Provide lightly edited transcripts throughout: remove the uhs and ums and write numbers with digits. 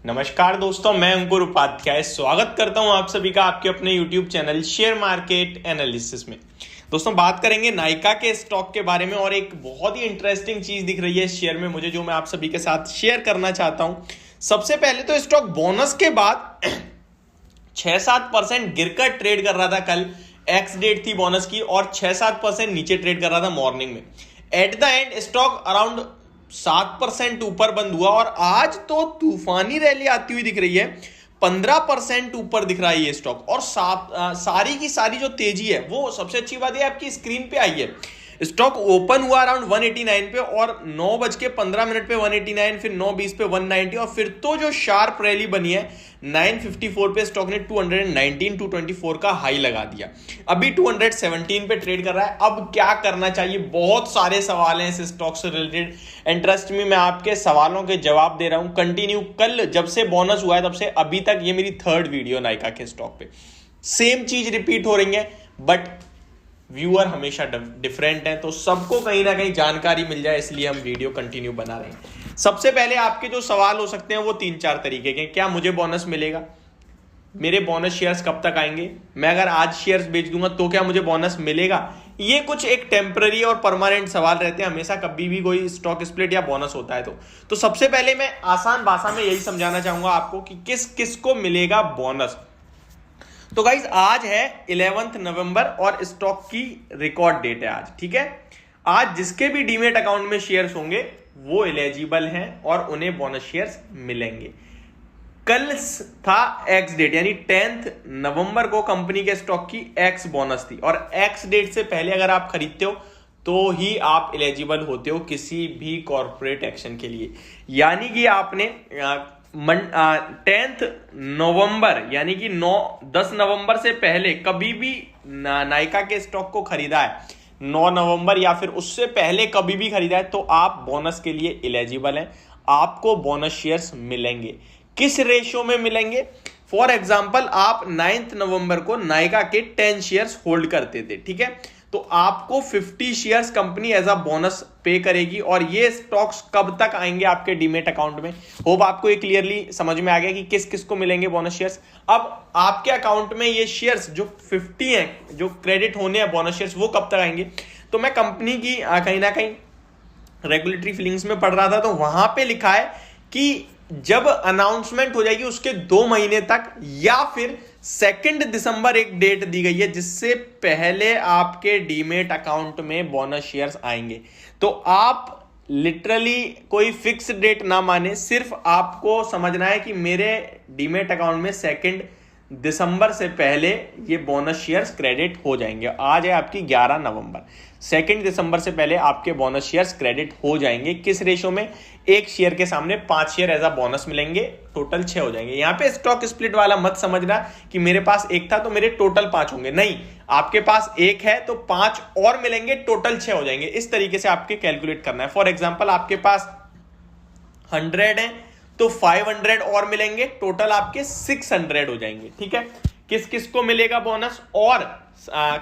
नमस्कार दोस्तों, मैं अंकुर उपाध्याय स्वागत करता हूं आप सभी का आपके अपने YouTube channel share market analysis में। दोस्तों बात करेंगे नायका के स्टॉक के बारे में और एक बहुत ही इंटरेस्टिंग चीज दिख रही है इस शेयर में मुझे, जो मैं आप सभी के साथ शेयर करना चाहता हूं। सबसे पहले तो स्टॉक बोनस के बाद 6-7% गिरकर ट्रेड कर रहा था। कल एक्स डेट थी बोनस की और 6-7% नीचे ट्रेड कर रहा था मॉर्निंग में। At the end stock around 7% ऊपर बंद हुआ और आज तो तूफानी रैली आती हुई दिख रही है। 15% ऊपर दिख रहा है ये स्टॉक और सारी की सारी जो तेजी है वो सबसे अच्छी बात है आपकी स्क्रीन पे आई है। स्टॉक ओपन हुआ अराउंड 189 पे और 9:15 पे 189, फिर 9:20 पे 190 और फिर तो जो शार्प रैली बनी है 9:54 पे स्टॉक ने 224 का हाई लगा दिया। अभी 217 पे ट्रेड कर रहा है। अब क्या करना चाहिए, बहुत सारे सवाल हैं इस स्टॉक से रिलेटेड। इंटरेस्ट में मैं आपके सवालों के जवाब दे रहा हूं कंटिन्यू। कल जब से बोनस हुआ है तब से अभी तक ये मेरी थर्ड वीडियो नायका के स्टॉक पे। सेम चीज रिपीट हो रही है बट व्यूअर हमेशा डिफरेंट है, तो सबको कहीं ना कहीं जानकारी मिल जाए इसलिए हम वीडियो कंटिन्यू बना रहे हैं। सबसे पहले आपके जो सवाल हो सकते हैं वो 3-4 तरीके के। क्या मुझे बोनस मिलेगा? मेरे बोनस शेयर्स कब तक आएंगे? मैं अगर आज शेयर्स बेच दूंगा तो क्या मुझे बोनस मिलेगा? ये कुछ एक टेम्पररी और परमानेंट सवाल रहते हैं हमेशा, कभी भी कोई स्टॉक स्प्लिट या बोनस होता है तो सबसे पहले मैं आसान भाषा में यही समझाना चाहूंगा आपको कि किस किस को मिलेगा बोनस। तो गाइज आज है 11 नवंबर और स्टॉक की रिकॉर्ड डेट है आज, ठीक है। आज जिसके भी डीमेट अकाउंट में शेयर्स होंगे वो एलिजिबल हैं और उन्हें बोनस शेयर्स मिलेंगे। कल था एक्स डेट यानी 10 नवंबर को कंपनी के स्टॉक की एक्स बोनस थी और एक्स डेट से पहले अगर आप खरीदते हो तो ही आप एलिजिबल होते हो किसी भी कॉर्पोरेट एक्शन के लिए। यानी कि आपने 10 नवंबर यानी कि 10 नवंबर से पहले कभी भी नायका के स्टॉक को खरीदा है, 9 नवंबर या फिर उससे पहले कभी भी खरीदा है, तो आप बोनस के लिए एलिजिबल हैं। आपको बोनस शेयर्स मिलेंगे। किस रेशियो में मिलेंगे? फॉर एग्जाम्पल आप 9 नवंबर को नायका के 10 शेयर्स होल्ड करते थे, ठीक है, तो आपको 50 shares company as a bonus pay करेगी और ये स्टॉक्स कब तक आएंगे आपके डीमेट अकाउंट में। होप आपको ये क्लियरली समझ में आ गया कि किस किस को मिलेंगे बोनस शेयर्स। अब आपके अकाउंट में ये शेयर्स जो 50 हैं जो क्रेडिट होने हैं बोनस शेयर्स, वो कब तक आएंगे? तो मैं कंपनी की कहीं ना कहीं रेगुलेटरी फिलिंग्स में पढ़ रहा था तो वहां पे लिखा है कि जब अनाउंसमेंट हो जाएगी उसके 2 महीने तक या फिर 2 दिसंबर एक डेट दी गई है जिससे पहले आपके डीमेट अकाउंट में बोनस शेयर्स आएंगे। तो आप लिटरली कोई फिक्स डेट ना माने, सिर्फ आपको समझना है कि मेरे डीमेट अकाउंट में 2 दिसंबर से पहले ये बोनस शेयर्स क्रेडिट हो जाएंगे। आज है आपकी 11 नवंबर, 2 दिसंबर से पहले आपके बोनस शेयर्स क्रेडिट हो जाएंगे। किस रेशो में? एक शेयर के सामने 5 शेयर एज अ बोनस मिलेंगे, टोटल 6 हो जाएंगे। यहां पे स्टॉक स्प्लिट वाला मत समझना कि मेरे पास एक था तो मेरे टोटल 5 होंगे, नहीं, आपके पास एक है तो 5 और मिलेंगे, टोटल 6 हो जाएंगे। इस तरीके से आपके कैलकुलेट करना है। फॉर एग्जाम्पल आपके पास 100 है तो 500 और मिलेंगे, टोटल आपके 600 हो जाएंगे, ठीक है। किस किस को मिलेगा बोनस और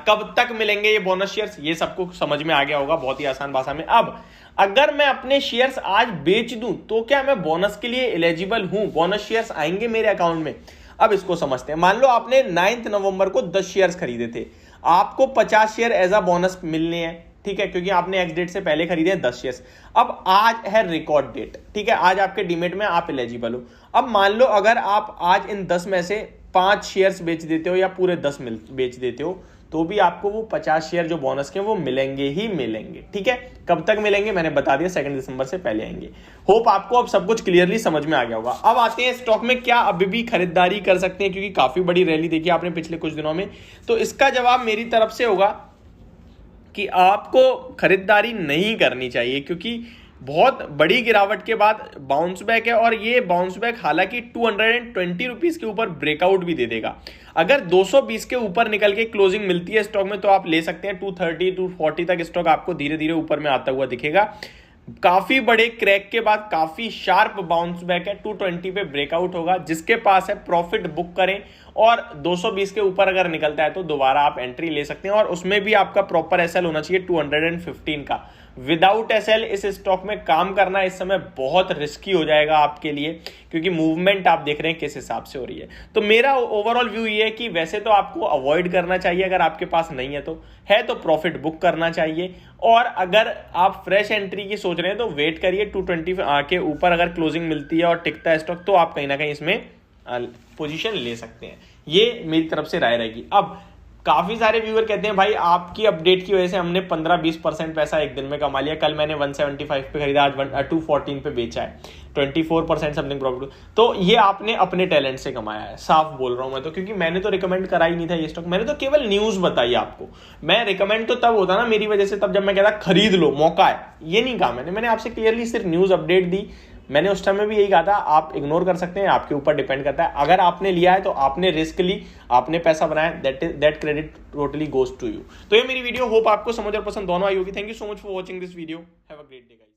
कब तक मिलेंगे ये बोनस शेयर्स, ये सबको समझ में आ गया होगा बहुत ही आसान भाषा में। अब अगर मैं अपने शेयर्स आज बेच दूं तो क्या मैं बोनस के लिए एलिजिबल हूं? बोनस शेयर्स आएंगे मेरे अकाउंट में? अब इसको समझते हैं। मान लो आपने 9 नवंबर को 10 शेयर्स खरीदे थे, आपको 50 शेयर एज अ बोनस मिलने हैं, ठीक है, क्योंकि आपने एक्स डेट से पहले खरीदे हैं 10 शेयर्स। अब आज है रिकॉर्ड डेट, ठीक है, आज आपके डीमेट में आप एलिजिबल हो। अब मान लो अगर आप आज इन 10 में से 5 शेयर्स बेच देते हो या पूरे 10 बेच देते हो तो भी आपको वो 50 शेयर जो बोनस के वो मिलेंगे ही मिलेंगे, ठीक है। कब तक मिलेंगे मैंने बता दिया, 2 दिसंबर से पहले आएंगे। होप आपको अब सब कुछ क्लियरली समझ में आ गया होगा। अब आते हैं स्टॉक में क्या अभी भी खरीदारी कर सकते हैं, क्योंकि काफी बड़ी रैली देखी आपने पिछले कुछ दिनों में। तो इसका जवाब मेरी तरफ से होगा कि आपको खरीदारी नहीं करनी चाहिए, क्योंकि बहुत बड़ी गिरावट के बाद बाउंस बैक है और ये बाउंस बैक हालांकि 220 रुपीज के ऊपर ब्रेकआउट भी दे देगा। अगर 220 के ऊपर निकल के क्लोजिंग मिलती है स्टॉक में तो आप ले सकते हैं। 230 240 तक स्टॉक आपको धीरे धीरे ऊपर में आता हुआ दिखेगा। काफी बड़े क्रैक के बाद काफी शार्प बाउंस बैक है, 220 पे ब्रेकआउट होगा। जिसके पास है प्रॉफिट बुक करें, और 220 के ऊपर अगर निकलता है तो दोबारा आप एंट्री ले सकते हैं। और उसमें भी आपका प्रॉपर एसएल होना चाहिए 215 का। विदाउट एसएल इस स्टॉक में काम करना इस समय बहुत रिस्की हो जाएगा आपके लिए, क्योंकि मूवमेंट आप देख रहे हैं किस हिसाब से हो रही है। तो मेरा ओवरऑल व्यू ये है कि वैसे तो आपको अवॉइड करना चाहिए, अगर आपके पास नहीं है तो प्रॉफिट बुक करना चाहिए। और अगर आप फ्रेश एंट्री की सोच रहे हैं तो वेट करिए, 220 के ऊपर अगर क्लोजिंग मिलती है और टिकता है स्टॉक तो आप कहीं ना कहीं इसमें पोजीशन ले सकते हैं। ये मेरी तरफ से राय रहेगी। अब काफी सारे व्यूअर कहते हैं भाई आपकी अपडेट की वजह से हमने 15-20% पैसा एक दिन में कमा लिया, कल मैंने 175 पे खरीदा, आज 214 पे बेचा है, 24% समथिंग प्रॉफिट। तो ये आपने अपने टैलेंट से कमाया है, साफ बोल रहा हूं मैं तो, क्योंकि मैंने तो रिकमेंड करा ही नहीं था ये स्टॉक, मैंने तो केवल न्यूज बताई आपको। मैं रिकमेंड तो तब होता ना मेरी वजह से, तब जब मैं कहता खरीद लो मौका है, ये नहीं कहा मैंने आपसे क्लियरली सिर्फ न्यूज अपडेट दी। मैंने उस टाइम में भी यही कहा था, आप इग्नोर कर सकते हैं, आपके ऊपर डिपेंड करता है। अगर आपने लिया है तो आपने रिस्क ली, आपने पैसा बनाया, that credit totally goes to you. तो ये मेरी वीडियो, होप आपको समझ और पसंद दोनों आई होगी। Thank you so much for watching this video, have a great day.